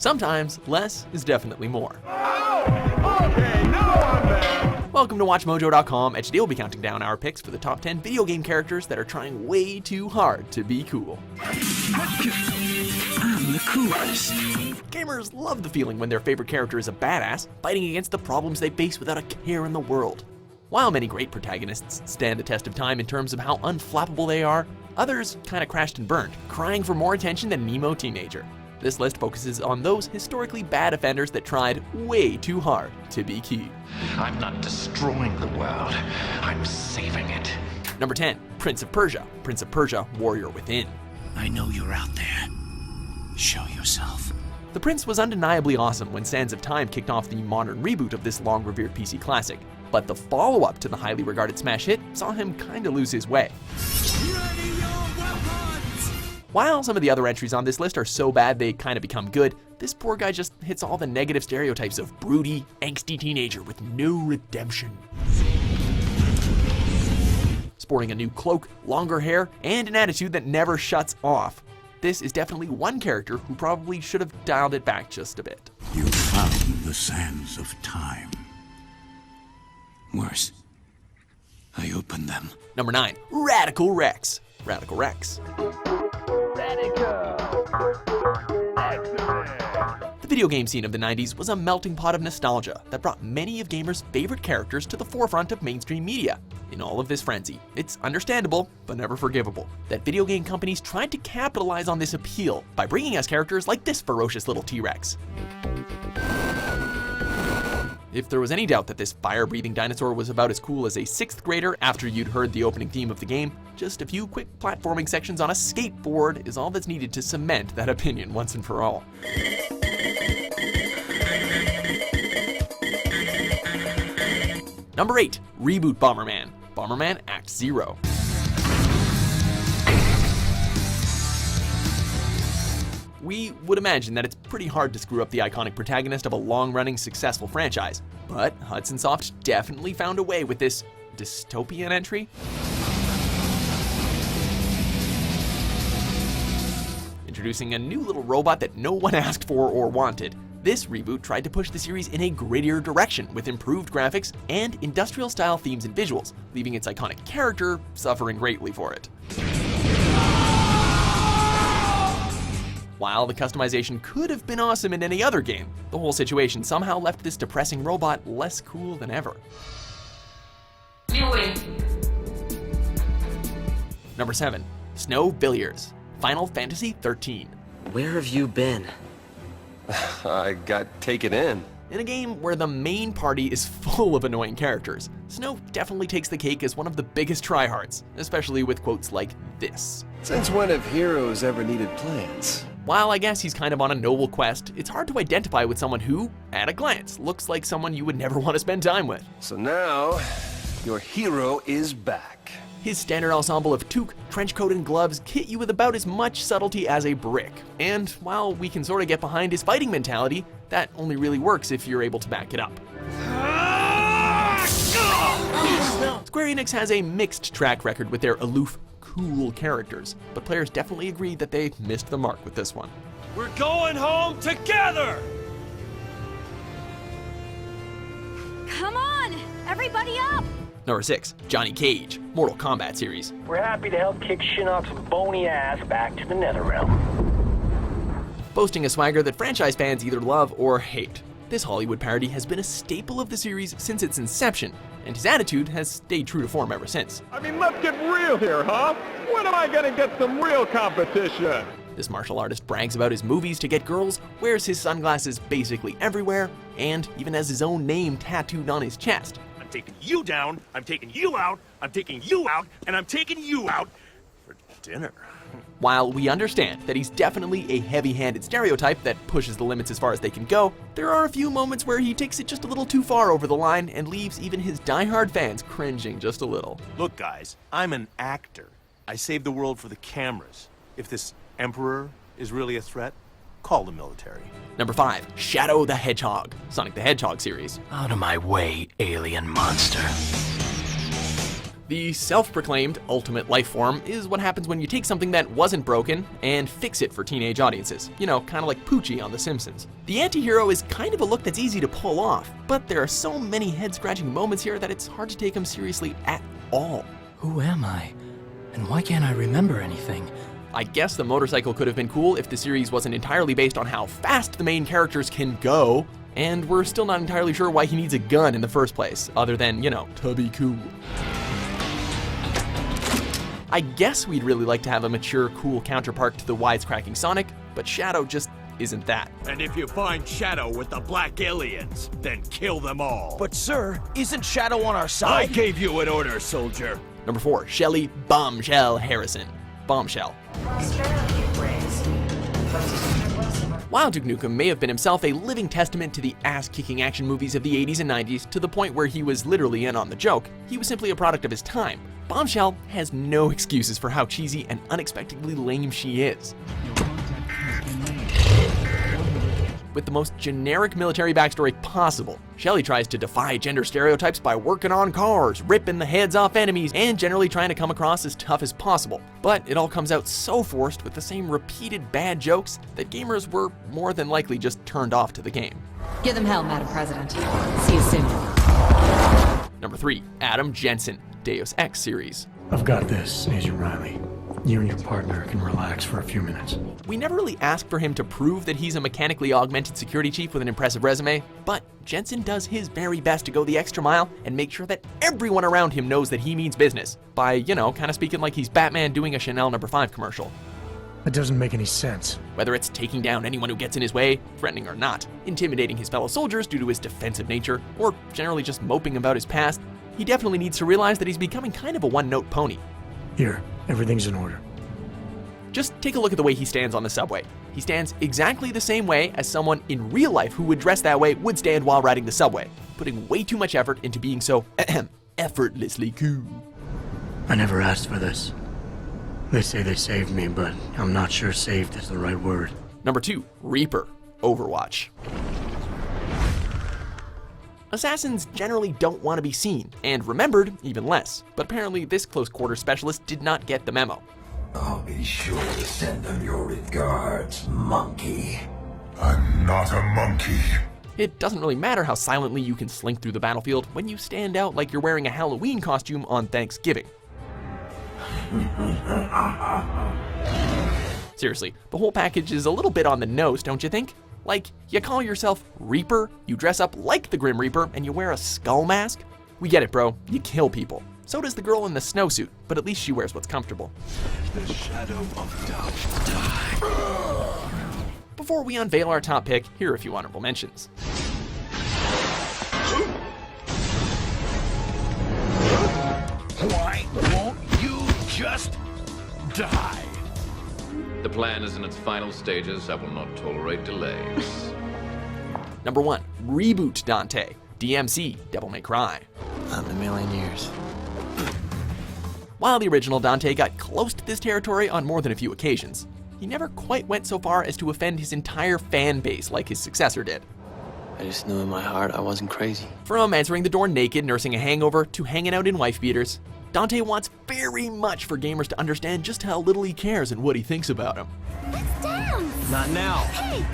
Sometimes less is definitely more. Oh, okay, now I'm there. Welcome to WatchMojo.com, and today we'll be counting down our picks for the top 10 video game characters that are trying way too hard to be cool. I'm the coolest. Gamers love the feeling when their favorite character is a badass, fighting against the problems they face without a care in the world. While many great protagonists stand the test of time in terms of how unflappable they are, others kinda crashed and burned, crying for more attention than Nemo Teenager. This list focuses on those historically bad offenders that tried way too hard to be key. I'm not destroying the world, I'm saving it. Number 10, Prince of Persia. Prince of Persia, Warrior Within. I know you're out there. Show yourself. The Prince was undeniably awesome when Sands of Time kicked off the modern reboot of this long-revered PC classic, but the follow-up to the highly regarded smash hit saw him kinda lose his way. While some of the other entries on this list are so bad they kinda become good, this poor guy just hits all the negative stereotypes of broody, angsty teenager with no redemption. Sporting a new cloak, longer hair, and an attitude that never shuts off. This is definitely one character who probably should have dialed it back just a bit. You found the sands of time. Worse, I opened them. Number 9, Radical Rex. Radical Rex. The video game scene of the 90s was a melting pot of nostalgia that brought many of gamers' favorite characters to the forefront of mainstream media. In all of this frenzy, it's understandable, but never forgivable, that video game companies tried to capitalize on this appeal by bringing us characters like this ferocious little T-Rex. If there was any doubt that this fire-breathing dinosaur was about as cool as a 6th grader after you'd heard the opening theme of the game, just a few quick platforming sections on a skateboard is all that's needed to cement that opinion once and for all. Number 8, Reboot Bomberman. Bomberman Act Zero. We would imagine that it's pretty hard to screw up the iconic protagonist of a long-running, successful franchise, but Hudson Soft definitely found a way with this dystopian entry. Introducing a new little robot that no one asked for or wanted, this reboot tried to push the series in a grittier direction with improved graphics and industrial-style themes and visuals, leaving its iconic character suffering greatly for it. While the customization could have been awesome in any other game, the whole situation somehow left this depressing robot less cool than ever. Number 7, Snow Villiers. Final Fantasy XIII. Where have you been? I got taken in. In a game where the main party is full of annoying characters, Snow definitely takes the cake as one of the biggest tryhards, especially with quotes like this. Since when have heroes ever needed plans? While I guess he's kind of on a noble quest, it's hard to identify with someone who, at a glance, looks like someone you would never want to spend time with. So now, your hero is back. His standard ensemble of toque, trench coat, and gloves kit you with about as much subtlety as a brick. And while we can sort of get behind his fighting mentality, that only really works if you're able to back it up. Square Enix has a mixed track record with their aloof, cool characters, but players definitely agreed that they missed the mark with this one. We're going home together! Come on, everybody up! Number 6, Johnny Cage, Mortal Kombat series. We're happy to help kick Shinnok's bony ass back to the Netherrealm. Boasting a swagger that franchise fans either love or hate, this Hollywood parody has been a staple of the series since its inception, and his attitude has stayed true to form ever since. I mean, let's get real here, huh? When am I gonna get some real competition? This martial artist brags about his movies to get girls, wears his sunglasses basically everywhere, and even has his own name tattooed on his chest. I'm taking you down, I'm taking you out, I'm taking you out, and I'm taking you out for dinner. While we understand that he's definitely a heavy-handed stereotype that pushes the limits as far as they can go, there are a few moments where he takes it just a little too far over the line and leaves even his die-hard fans cringing just a little. Look, guys, I'm an actor. I save the world for the cameras. If this emperor is really a threat, call the military. Number 5, Shadow the Hedgehog, Sonic the Hedgehog series. Out of my way, alien monster. The The self-proclaimed ultimate life form is what happens when you take something that wasn't broken and fix it for teenage audiences. You know, kind of like Poochie on The Simpsons. The anti-hero is kind of a look that's easy to pull off, but there are so many head-scratching moments here that it's hard to take him seriously at all. Who am I? And why can't I remember anything? I guess the motorcycle could have been cool if the series wasn't entirely based on how fast the main characters can go, and we're still not entirely sure why he needs a gun in the first place, other than, you know, to be cool. I guess we'd really like to have a mature, cool counterpart to the wisecracking Sonic, but Shadow just isn't that. And if you find Shadow with the black aliens, then kill them all. But sir, isn't Shadow on our I side? gave you an order, soldier. Number 4, Shelly Bombshell Harrison. Bombshell. While Duke Nukem may have been himself a living testament to the ass-kicking action movies of the 80s and 90s to the point where he was literally in on the joke, he was simply a product of his time. Bombshell has no excuses for how cheesy and unexpectedly lame she is. With the most generic military backstory possible, Shelly tries to defy gender stereotypes by working on cars, ripping the heads off enemies, and generally trying to come across as tough as possible. But it all comes out so forced with the same repeated bad jokes that gamers were more than likely just turned off to the game. Give them hell, Madam President. See you soon. Number 3, Adam Jensen, Deus Ex series. I've got this, Agent Riley. You and your partner can relax for a few minutes. We never really ask for him to prove that he's a mechanically augmented security chief with an impressive resume, but Jensen does his very best to go the extra mile and make sure that everyone around him knows that he means business by, you know, kind of speaking like he's Batman doing a Chanel No. 5 commercial. That doesn't make any sense. Whether it's taking down anyone who gets in his way, threatening or not, intimidating his fellow soldiers due to his defensive nature, or generally just moping about his past, he definitely needs to realize that he's becoming kind of a one-note pony. Here, everything's in order. Just take a look at the way he stands on the subway. He stands exactly the same way as someone in real life who would dress that way would stand while riding the subway, putting way too much effort into being so effortlessly cool. I never asked for this. They say they saved me, but I'm not sure saved is the right word. Number 2, Reaper, Overwatch. Assassins generally don't want to be seen, and remembered even less, but apparently this close-quarter specialist did not get the memo. I'll be sure to send them your regards, monkey. I'm not a monkey. It doesn't really matter how silently you can slink through the battlefield when you stand out like you're wearing a Halloween costume on Thanksgiving. Seriously, the whole package is a little bit on the nose, don't you think? Like, you call yourself Reaper, you dress up like the Grim Reaper, and you wear a skull mask? We get it, bro. You kill people. So does the girl in the snowsuit, but at least she wears what's comfortable. The shadow of doubt die. Before we unveil our top pick, here are a few honorable mentions. Why won't you just die? The plan is in its final stages. I will not tolerate delays. Number 1, Reboot Dante, DMC, Devil May Cry. Not in a million years. While the original Dante got close to this territory on more than a few occasions, he never quite went so far as to offend his entire fan base like his successor did. I just knew in my heart I wasn't crazy. From answering the door naked, nursing a hangover, to hanging out in wife beaters, Dante wants very much for gamers to understand just how little he cares and what he thinks about him. Let's dance! Not now. Hey!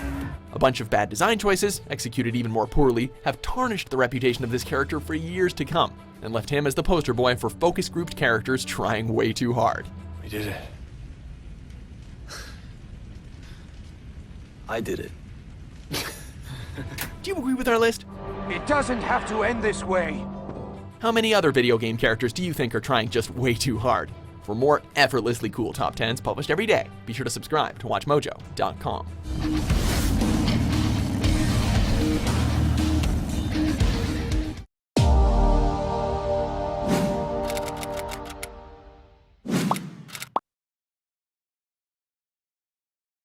A bunch of bad design choices, executed even more poorly, have tarnished the reputation of this character for years to come, and left him as the poster boy for focus grouped characters trying way too hard. We did it. I did it. Do you agree with our list? It doesn't have to end this way. How many other video game characters do you think are trying just way too hard? For more effortlessly cool top 10s published every day, be sure to subscribe to WatchMojo.com.